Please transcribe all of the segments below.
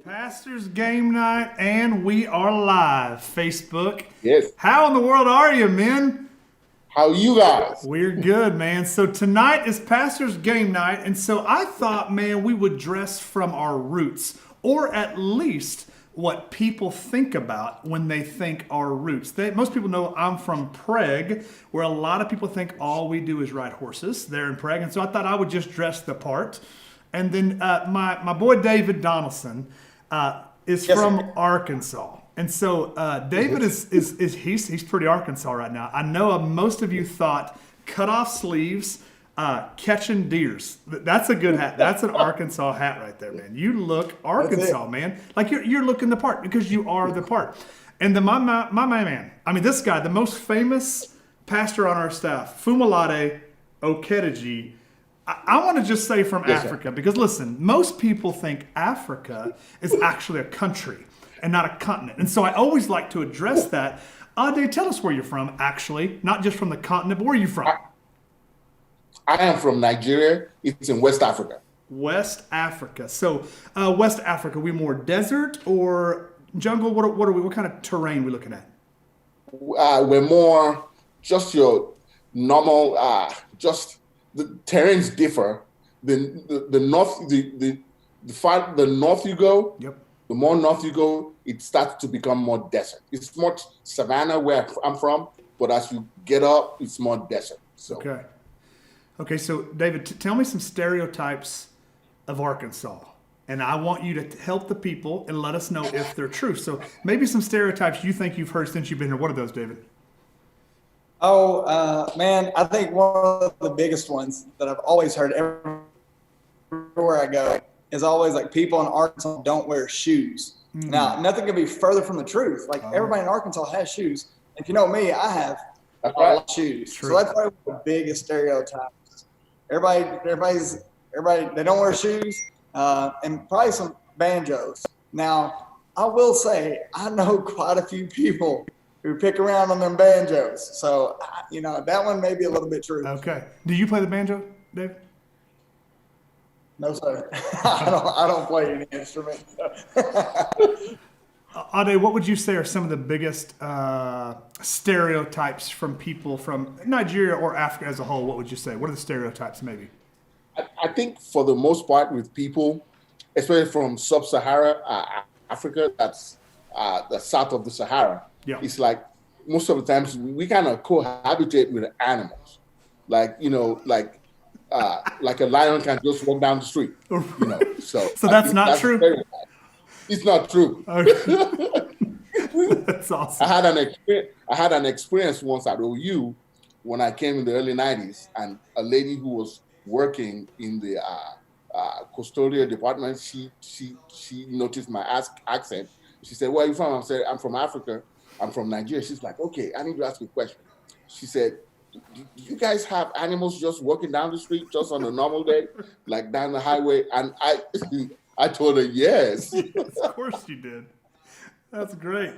Pastors Game Night, and we are live. Facebook. Yes. How in the world are you, men? How you guys? We're good, man. So tonight is Pastors Game Night, and so I thought, man, we would dress from our roots, or at least what people think about when they think our roots. Most people know I'm from Prague, where a lot of people think all we do is ride horses there in Prague, and so I thought I would just dress the part. And then my boy David Donaldson is from Arkansas. And so David he's pretty Arkansas right now. I know most of you thought cut off sleeves, catching deers. That's a good hat. That's an Arkansas hat right there, man. You look Arkansas, man. Like you're looking the part because you are the part. And then my man, I mean this guy, the most famous pastor on our staff, Fumalade Okediji. I want to just say from Africa, because listen, most people think Africa is actually a country and not a continent. And so I always like to address that. Ade, tell us where you're from, actually, not just from the continent, but where are you from? I am from Nigeria. It's in West Africa. West Africa. So West Africa, we more desert or jungle? What kind of terrain are we looking at? We're more just your normal, just the terrains differ. The north, the north you go, yep. The more north you go, it starts to become more desert. It's more savanna where I'm from, but as you get up, it's more desert. So okay. So David, tell me some stereotypes of Arkansas, and I want you to help the people and let us know if they're true. So maybe some stereotypes you think you've heard since you've been here. What are those, David? Oh, man, I think one of the biggest ones that I've always heard everywhere I go is always like people in Arkansas don't wear shoes. Mm-hmm. Now, nothing could be further from the truth. Like everybody in Arkansas has shoes. If you know me, I have a lot of shoes. True. So that's probably the biggest stereotype. Everybody, they don't wear shoes and probably some banjos. Now, I will say I know quite a few people who pick around on them banjos. So, that one may be a little bit true. Okay. Do you play the banjo, Dave? No, sir. I don't play any instrument. Ade, what would you say are some of the biggest stereotypes from people from Nigeria or Africa as a whole? What would you say? What are the stereotypes maybe? I think for the most part with people, especially from sub-Saharan Africa, that's the south of the Sahara, it's like most of the times we kind of cohabitate with animals. Like a lion can just walk down the street, So that's not true. It's not true. Okay. That's awesome. I had an experience once at OU when I came in the early '90s, and a lady who was working in the custodial department, she noticed my accent. She said, "Where are you from?" I said, "I'm from Africa. I'm from Nigeria." She's like, "Okay, I need to ask you a question." She said, do you guys have animals just walking down the street just on a normal day, like down the highway? And I told her, yes. Of course you did. That's great.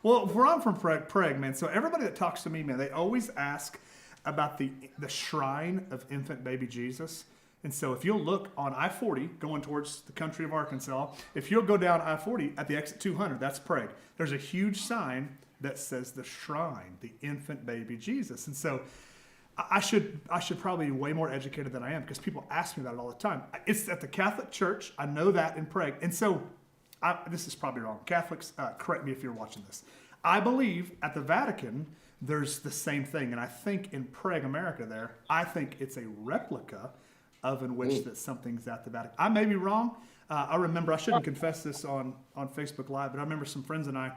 Well, where I'm from, Prague, man, so everybody that talks to me, man, they always ask about the shrine of infant baby Jesus. And so if you'll look on I-40 going towards the country of Arkansas, if you'll go down I-40 at the exit 200, that's Prague. There's a huge sign that says the shrine, the infant baby Jesus. And so I should probably be way more educated than I am because people ask me about it all the time. It's at the Catholic Church. I know that in Prague. And so this is probably wrong. Catholics, correct me if you're watching this. I believe at the Vatican, there's the same thing. And I think in Prague, America there, I think it's a replica of in which that something's at the Vatican. I may be wrong. I remember, I shouldn't confess this on Facebook Live, but I remember some friends and I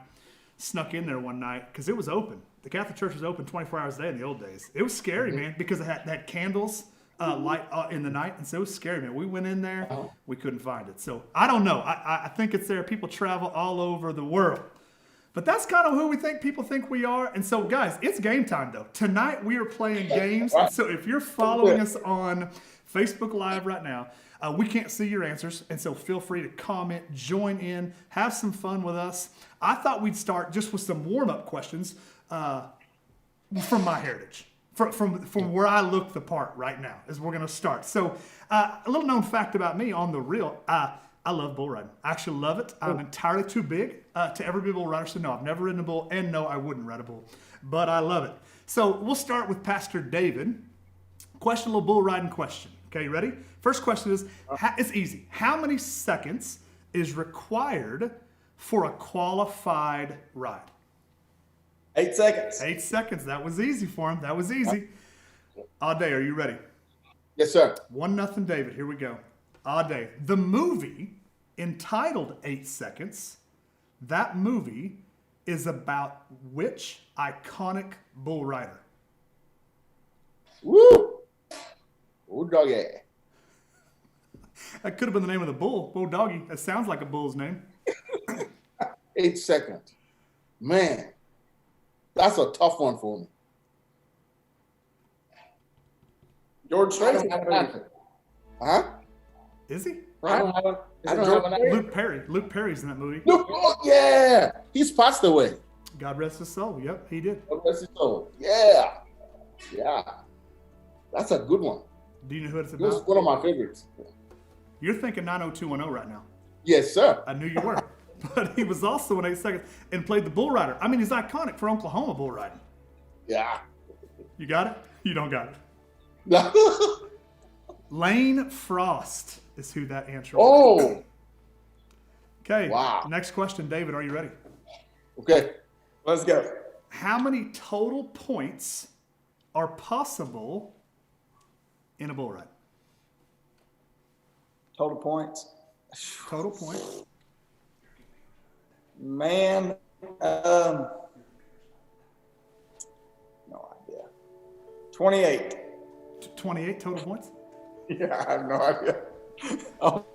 snuck in there one night because it was open. The Catholic Church was open 24 hours a day in the old days. It was scary, man, because it had candles light in the night, and so it was scary, man. We went in there, we couldn't find it. So I don't know. I think it's there. People travel all over the world. But that's kind of who people think we are. And so, guys, it's game time, though. Tonight we are playing games. And so if you're following us on Facebook Live right now, we can't see your answers, and so feel free to comment, join in, have some fun with us. I thought we'd start just with some warm-up questions. from my heritage, from where I look the part right now, is we're going to start. So a little known fact about me on the real, I love bull riding. I actually love it. I'm entirely too big to ever be a bull rider, so no, I've never ridden a bull, and no, I wouldn't ride a bull, but I love it. So we'll start with Pastor David. Question, a little bull riding question. Okay, you ready? First question is, it's easy. How many seconds is required for a qualified ride? 8 seconds. 8 seconds. That was easy for him. That was easy. Ade, are you ready? Yes, sir. 1-0 David. Here we go. Ade, the movie entitled 8 Seconds, that movie is about which iconic bull rider? Woo! Oh, doggy. That could have been the name of the bull. Bull doggy. That sounds like a bull's name. 8 seconds. Man, that's a tough one for me. George Strait. Huh? Is he? I don't have an idea. Luke Perry. Luke Perry's in that movie. Look, oh, yeah. He's passed away. God rest his soul. Yep, he did. God bless his soul. Yeah. Yeah. That's a good one. Do you know who it's This is about? one of my favorites. You're thinking 90210 right now. Yes, sir. I knew you were. But he was also in 8 Seconds and played the bull rider. I mean, he's iconic for Oklahoma bull riding. Yeah. You got it? You don't got it. Lane Frost is who that answer was. Oh, Okay. wow. Next question, David. Are you ready? okay. Let's go. How many total points are possible in a bull ride? Total points. Total points. Man, no idea. 28. 28 total points? Yeah, I have no idea. I'll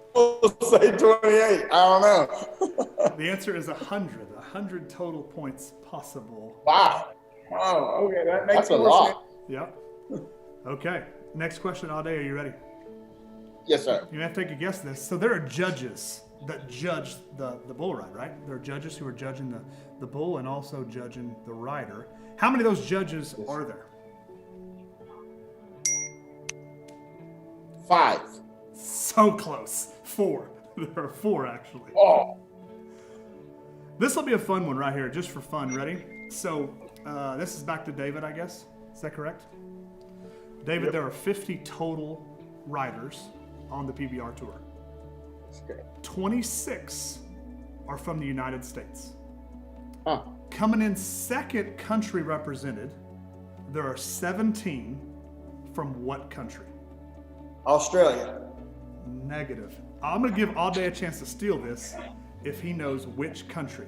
say 28. I don't know. The answer is 100. 100 total points possible. Wow. Oh, okay. That makes That's a more lot. Yep. Okay. Next question, Ade. Are you ready? Yes, sir. You have to take a guess at this. So there are judges that judge the bull ride, right? There are judges who are judging the bull and also judging the rider. How many of those judges are there? 5. So close. 4. There are 4 actually. Oh, This will be a fun one right here, just for fun. Ready? So this is back to David, I guess. Is that correct? David, there are 50 total riders on the PBR Tour. okay. 26 are from the United States. Huh. Coming in second country represented, there are 17 from what country? Australia. Negative. I'm going to give Ade a chance to steal this if he knows which country.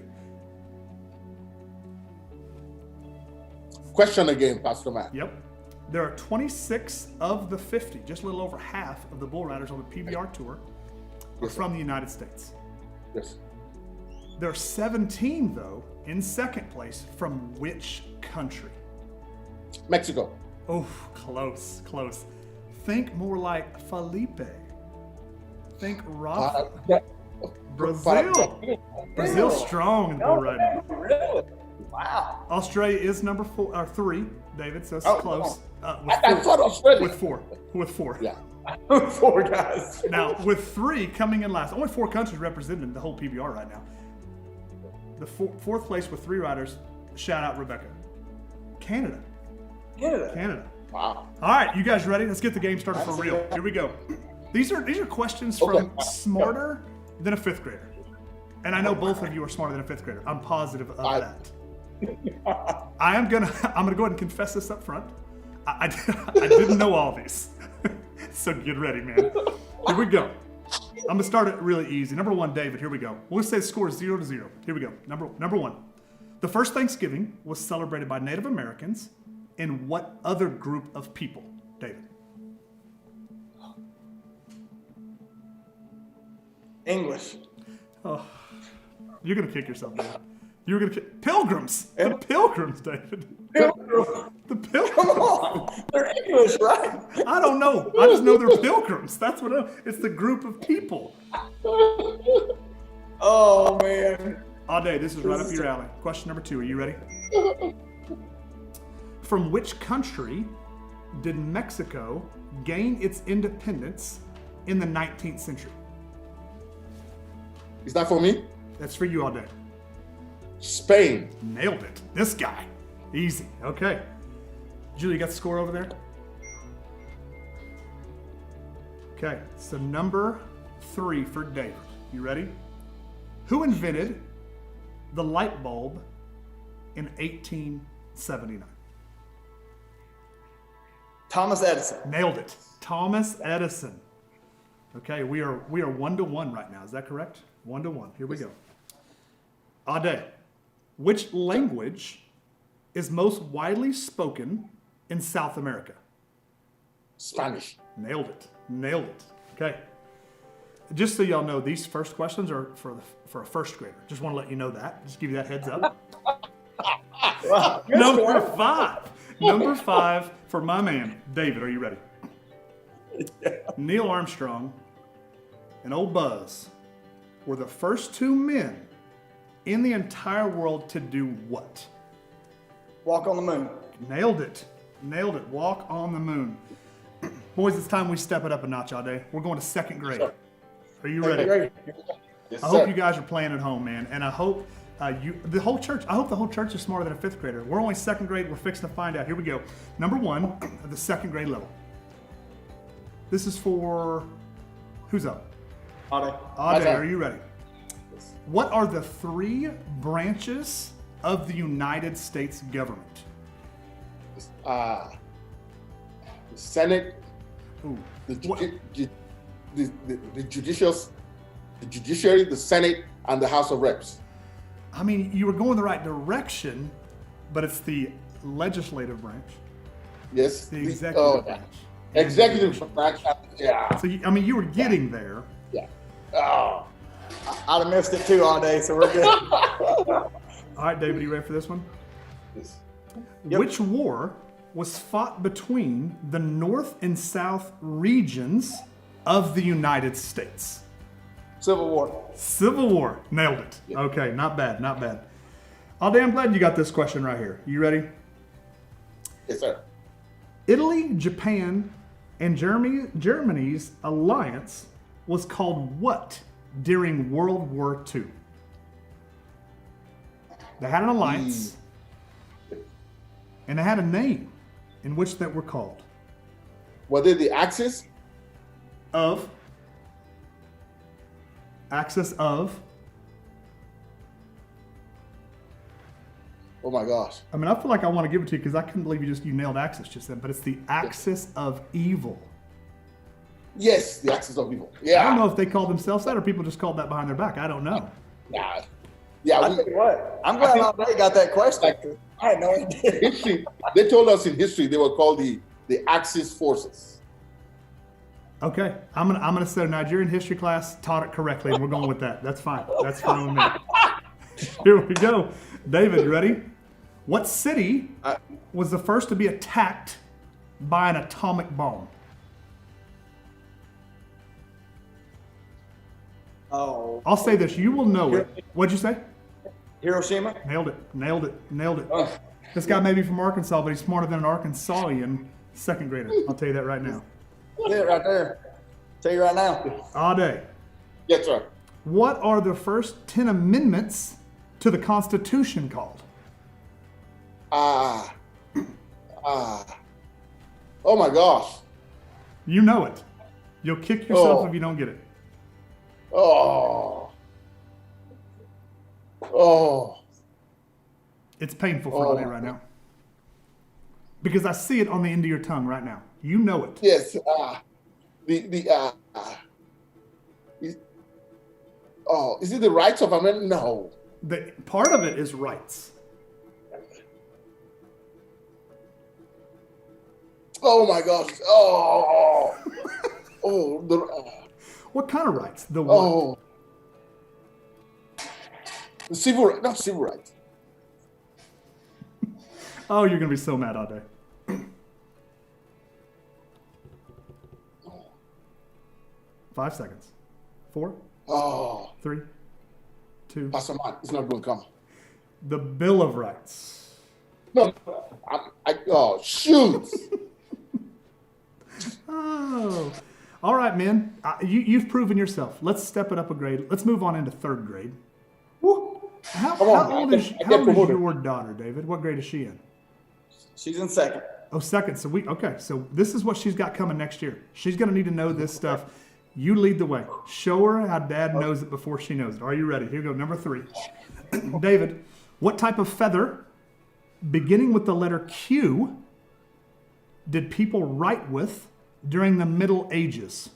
Question again, Pastor Matt. Yep. There are 26 of the 50, just a little over half of the bull riders on the PBR Tour are Yes, sir. from the United States. Yes. There are 17, though, in second place from which country? Mexico. Oh, close, close. Think more like Felipe. Think Rafa. Yeah. Brazil. Brazil's strong in bull riding. Really? Wow. Australia is number 3, David, so it's Oh, close. I thought Australia. With four. Yeah. 4 guys. Now, with 3 coming in last, only 4 countries represented in the whole PBR right now. The fourth place with 3 riders, shout out Rebecca. Canada. Canada. Wow. All right, you guys ready? Let's get the game started for real. Here we go. These are questions from Okay. smarter than a 5th grader. And I know both of you are smarter than a 5th grader. I'm positive of that. I'm gonna go ahead and confess this up front. I didn't know all these. So get ready, man. Here we go. I'm gonna start it really easy. Number 1, David, here we go. We'll say the score is 0-0. Here we go. Number 1. The first Thanksgiving was celebrated by Native Americans in what other group of people, David? English. You're gonna kick yourself, David. You're gonna kick Pilgrims. The Pilgrims, David. The Pilgrims. Come on. They're English, right? I don't know. I just know they're pilgrims. That's what it's the group of people. Oh, man. Ade, this is right up your alley. Question number 2. Are you ready? From which country did Mexico gain its independence in the 19th century? Is that for me? That's for you all day. Spain. Nailed it. This guy. Easy. Okay. Julie, you got the score over there? Okay, so number 3 for David. You ready? Who invented the light bulb in 1879? Thomas Edison. Nailed it. Thomas Edison. Okay, we are 1-1 right now. Is that correct? 1-1. Here we go. Ade, which language is most widely spoken in South America? Spanish. Nailed it. Nailed it. Okay. Just so y'all know, these first questions are for a first grader. Just want to let you know that. Just give you that heads up. Wow. Number 5. Number 5 for my man, David. Are you ready? Neil Armstrong and old Buzz were the first 2 men in the entire world to do what? Walk on the moon. Nailed it. Nailed it. Walk on the moon. Boys, it's time we step it up a notch all day. We're going to second grade. Are you ready? Yes, I hope you guys are playing at home, man. And I hope the whole church is smarter than a 5th grader. We're only second grade. We're fixing to find out. Here we go. Number 1 of the second grade level. This is for, who's up? Ade. Ade, are you ready? What are the 3 branches of the United States government? The Senate, Ooh. the What- judiciary, the Senate, and the House of Reps. I mean, you were going the right direction, but it's the legislative branch, Yes. the executive branch. Executive branch. Yeah. So, you were getting there. Yeah. Oh. I'd have missed it too all day, so we're good. All right, David, you ready for this one? Yes. Yep. Which war was fought between the North and South regions of the United States? Civil War. Civil War. Nailed it. Yep. Okay, not bad, not bad. Alday, I'm glad you got this question right here. You ready? Yes, sir. Italy, Japan, and Germany's alliance was called what during World War II? They had an alliance, and they had a name in which that were called. Were they the Axis? Of. Axis of. Oh my gosh. I mean, I feel like I want to give it to you because I couldn't believe you nailed Axis just then, but it's the Axis of Evil. Yes, the Axis of Evil. I Yeah. don't know if they called themselves that or people just called that behind their back. I don't know. Yeah. Yeah. I tell you what, I'm glad Ade got that question. I had no idea. History. They told us in history they were called the Axis forces. Okay, I'm gonna say Nigerian history class taught it correctly, and we're going with that. That's fine. That's fine with me. Here we go. David, you ready? What city was the first to be attacked by an atomic bomb? Oh, I'll say this, you will know it. What'd you say? Hiroshima. Nailed it. Nailed it. Nailed it. Oh, This guy may be from Arkansas, but he's smarter than an Arkansasian second grader. I'll tell you that right now. Yeah, right there. Tell you right now. Ade, yes, sir. what are the first 10 amendments to the Constitution called? Oh my gosh. You know it. You'll kick yourself Oh. if you don't get it. Oh. Oh. It's painful for Oh. me right now. Because I see it on the end of your tongue right now. You know it. Yes. Is it the rights of America? No. The part of it is rights. Oh my gosh. Oh. What kind of rights? The what? Oh. The civil, not civil rights. Oh, you're gonna be so mad all day. 5 seconds. 4, Oh. 3, 2. Pastor Man, it's not going to come. The Bill of Rights. No. Oh, shoot. Oh, all right, men. You've proven yourself. Let's step it up a grade. Let's move on into third grade. Woo. How Come on, old I is get promoted. your daughter, David? What grade is she in? She's in second. Oh, second. So So this is what she's got coming next year. She's going to need to know this stuff. You lead the way. Show her how Dad knows it before she knows it. Are you ready? Here we go. Number 3. David, what type of feather, beginning with the letter Q, did people write with during the Middle Ages?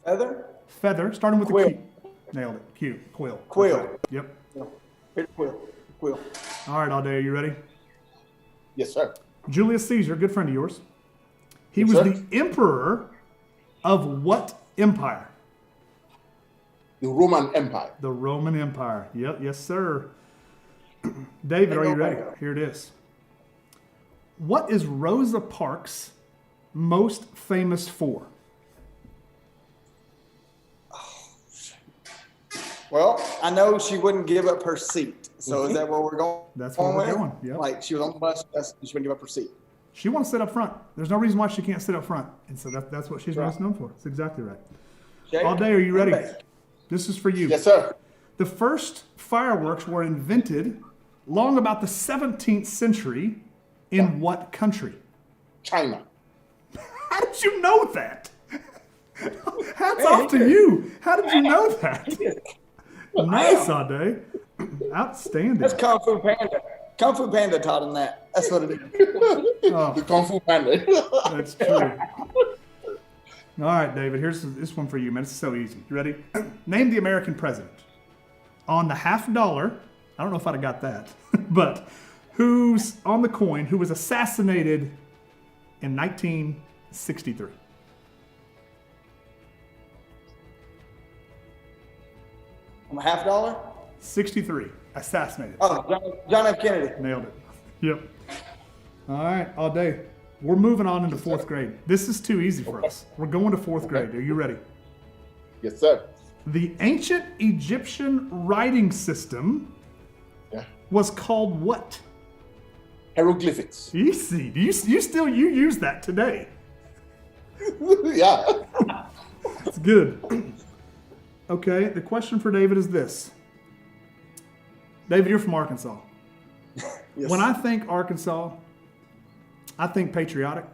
Feather? Feather, starting with Quill. the Q. Nailed it. Q. Quill. Quill. That's right. Yep. Quill. All right, Alday, are you ready? Yes, sir. Julius Caesar, good friend of yours. He Yes, was sir. the emperor of what empire? The Roman Empire. The Roman Empire. Yep, yes, sir. David, are you ready? Here it is. What is Rosa Parks most famous for? Well, I know she wouldn't give up her seat. So is that where we're going? That's where we're with? going, yep. Like she was on the bus, she wouldn't give up her seat. She wants to sit up front. There's no reason why she can't sit up front. And so that's what she's Right. most known for. That's exactly right. Jake, Alday, are you ready? okay. This is for you. Yes, sir. The first fireworks were invented long about the 17th century in what country? China. How did you know that? Hats off to you. How did you know that? Nice, Ade. Outstanding. That's Kung Fu Panda. Kung Fu Panda taught him that. That's what it is. The Kung Fu Panda. That's true. All right, David, here's this one for you, man. It's so easy. You ready? Name the American president. On the $50, I don't know if I'd have got that, but who's on the coin, who was assassinated in 1963? On the $50? 63. Assassinated. Oh, John F. Kennedy. Nailed it. Yep. All right, all day. We're moving on into fourth grade. This is too easy for us. We're going to fourth grade. Are you ready? Yes, sir. The ancient Egyptian writing system Yeah. was called what? Hieroglyphics. Easy. You still use that today. Yeah. It's good. Okay, the question for David is this. David, you're from Arkansas. Yes. When I think Arkansas, I think patriotic.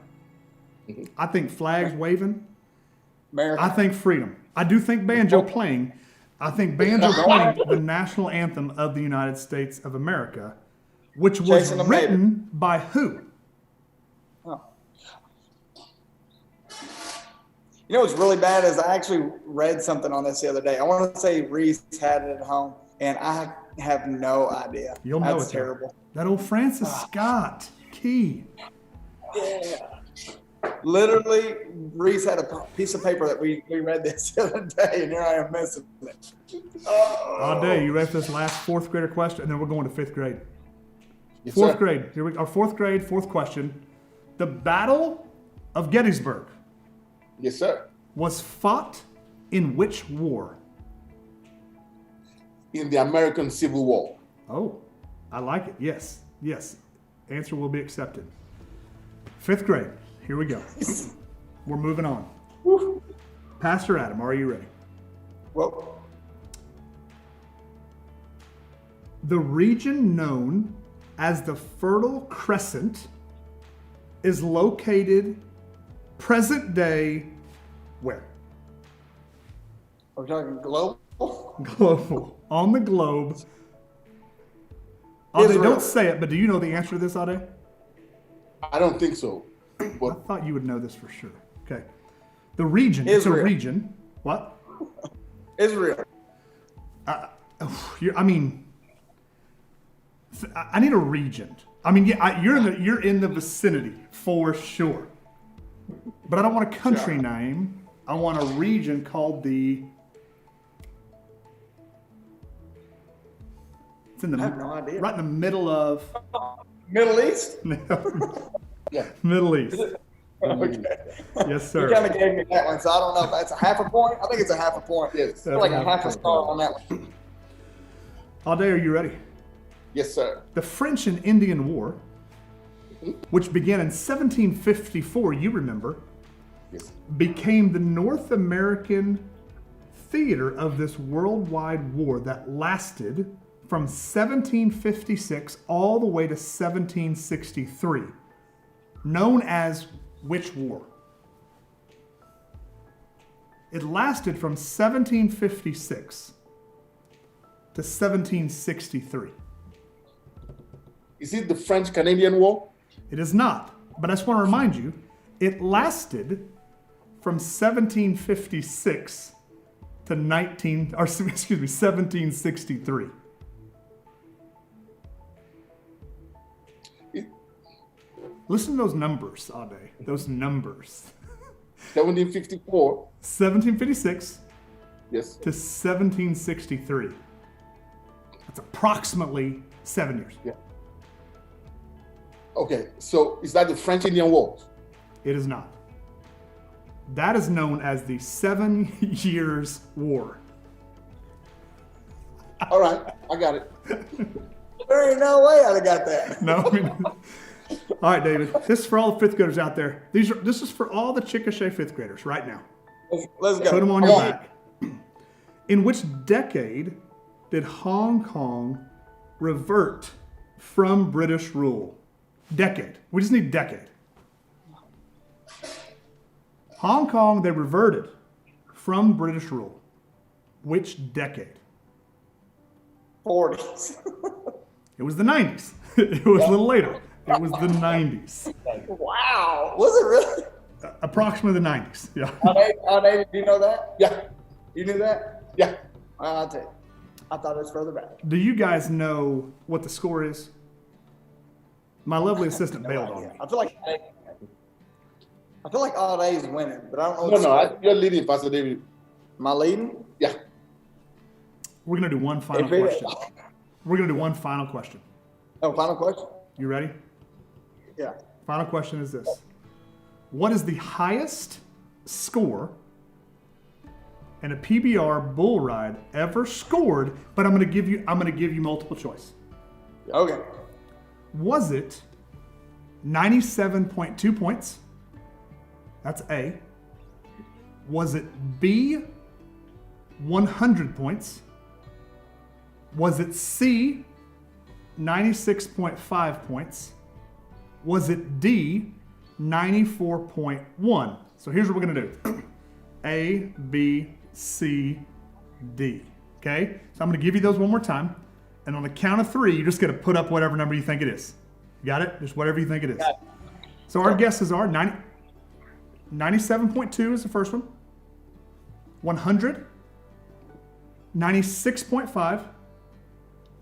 I think flags waving. America. I think freedom. I do think banjo playing. I think banjo playing the national anthem of the United States of America, which was Chasing the written by who? Oh. You know what's really bad is I actually read something on this the other day. I want to say Reese had it at home, and I have no idea. You'll know That's it. though. terrible. That old Francis Scott Key. Yeah. Literally, Reese had a piece of paper that we read this the other day, and here I am missing it. All day, you ready for this last fourth grader question? And then we're going to fifth grade. Yes, Fourth sir. grade. Here we our fourth grade, fourth question. The Battle of Gettysburg Yes, sir. was fought in which war? In the American Civil War. Oh, I like it. Yes, yes. Answer will be accepted. Fifth grade. Here we go. We're moving on. Pastor Adam, are you ready? Well, The region known as the Fertile Crescent is located present day where? we're talking global. Global. On the globe. Ade, Israel. don't say it, but do you know the answer to this, Ade? I don't think so. I But thought you would know this for sure. Okay. The region. It's a Israel. region. What? Israel. I mean, I need a region. I mean, yeah, you're in the vicinity for sure. But I don't want a country name. I want a region called the. It's in the I have no idea. right in the middle of Middle East? yeah. Middle East. Okay. Yes, You sir. kind of gave me that one, so I don't know if that's a half a point. I think it's a half a point. Yes. Like a half a star on that one. All day, are you ready? Yes, sir. The French and Indian War, which began in 1754, you remember, Yes. became the North American theater of this worldwide war that lasted from 1756 all the way to 1763, known as which war? It lasted from 1756 to 1763. Is it the French-Canadian War? It is not, but I just want to remind you, it lasted from 1756 to 1763. Listen to those numbers, Ade. Those numbers. 1754. 1756 Yes. to 1763. That's approximately 7 years. Yeah. Okay, so is that the French-Indian War? It is not. That is known as the 7 Years' War. All right, I got it. There ain't no way I'd have got that. No, I mean, all right, David. This is for all the fifth graders out there. This is for all the Chickasha fifth graders right now. Let's go. Put them on Come your back. In which decade did Hong Kong revert from British rule? Decade. We just need decade. Hong Kong, they reverted from British rule. Which decade? 40s. It was the 90s. It was a little later. It was the 90s. Wow. Was it really? Approximately the 90s. Yeah. David, do you know that? Yeah, You knew that? yeah. I'll tell you. I thought it was further back. Do you guys know what the score is? My lovely assistant bailed on me. I feel like all days winning, but I don't know. You're leading, Pastor David. Am I leading? Yeah. We're going to do one final If it- question. We're going to do one final question. Oh, final question? You ready? Yeah. Final question is this. What is the highest score in a PBR bull ride ever scored? But I'm going to give you multiple choice. Okay. Was it 97.2 points? That's A. Was it B, 100 points? Was it C, 96.5 points? Was it D, 94.1? So here's what we're going to do. A, B, C, D. Okay? So I'm going to give you those one more time. And on the count of 3, you're just going to put up whatever number you think it is. You got it? Just whatever you think it is. So our guesses are 97.2 is the first one. 100. 96.5.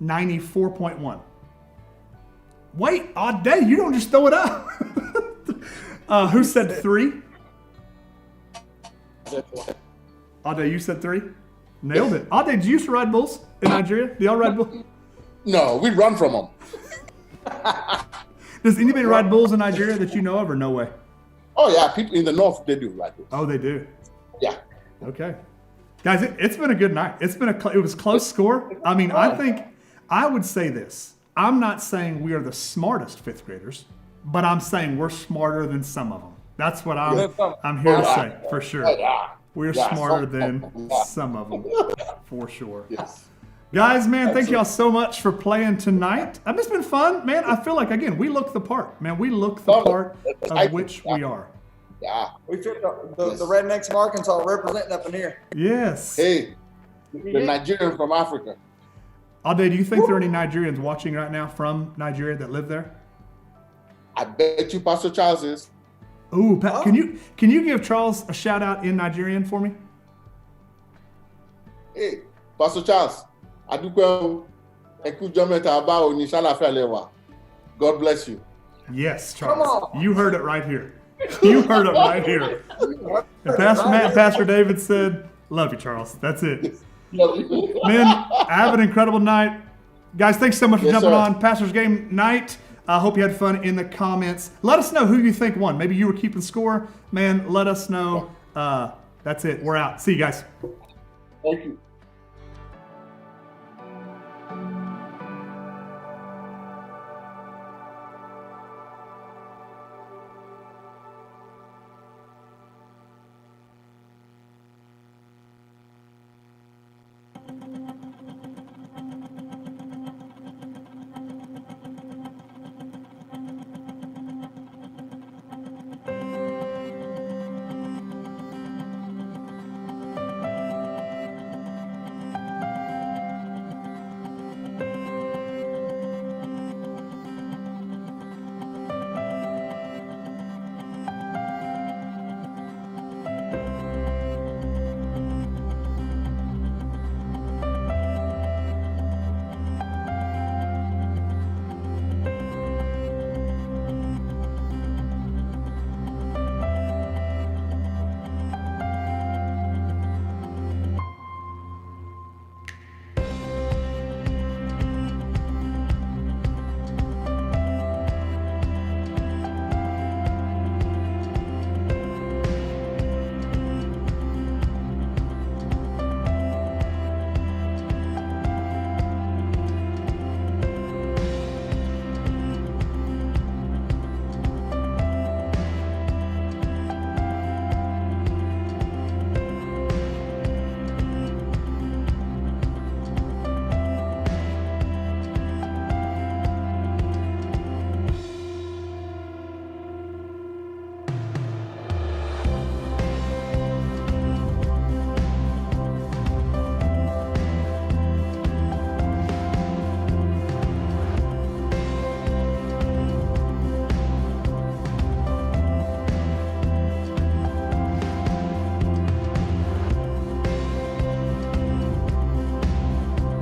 94.1. Wait, odd day, you don't just throw it up. Who said 3? Odd day, you said 3? Nailed it. Odd day, did you used to ride bulls in Nigeria? Do y'all ride bulls? No, we run from them. Does anybody ride bulls in Nigeria that you know of, or no way? Oh yeah, people in the north they do like this. Oh, they do. Yeah. Okay, guys, it's been a good night. It was close score. I mean, I would say this. I'm not saying we are the smartest fifth graders, but I'm saying we're smarter than some of them. That's what I'm here to say for sure. We're smarter than some of them for sure. Yes. Guys, man, thank y'all so much for playing tonight. It's been fun, man. I feel like, again, we look the part, man. We look the part of which we are. Yeah. We fit the rednecks of Arkansas representing up in here. Yes. Hey, the Nigerian from Africa. Ade, do you think there are any Nigerians watching right now from Nigeria that live there? I bet you Pastor Charles is. Ooh, Pat, can you give Charles a shout out in Nigerian for me? Hey, Pastor Charles. God bless you. Yes, Charles. You heard it right here. You heard it right here. And Pastor Matt and Pastor David said, love you, Charles. That's it. Men, have an incredible night. Guys, thanks so much for jumping on Pastor's Game Night. I hope you had fun in the comments. Let us know who you think won. Maybe you were keeping score. Man, let us know. That's it. We're out. See you guys. Thank you.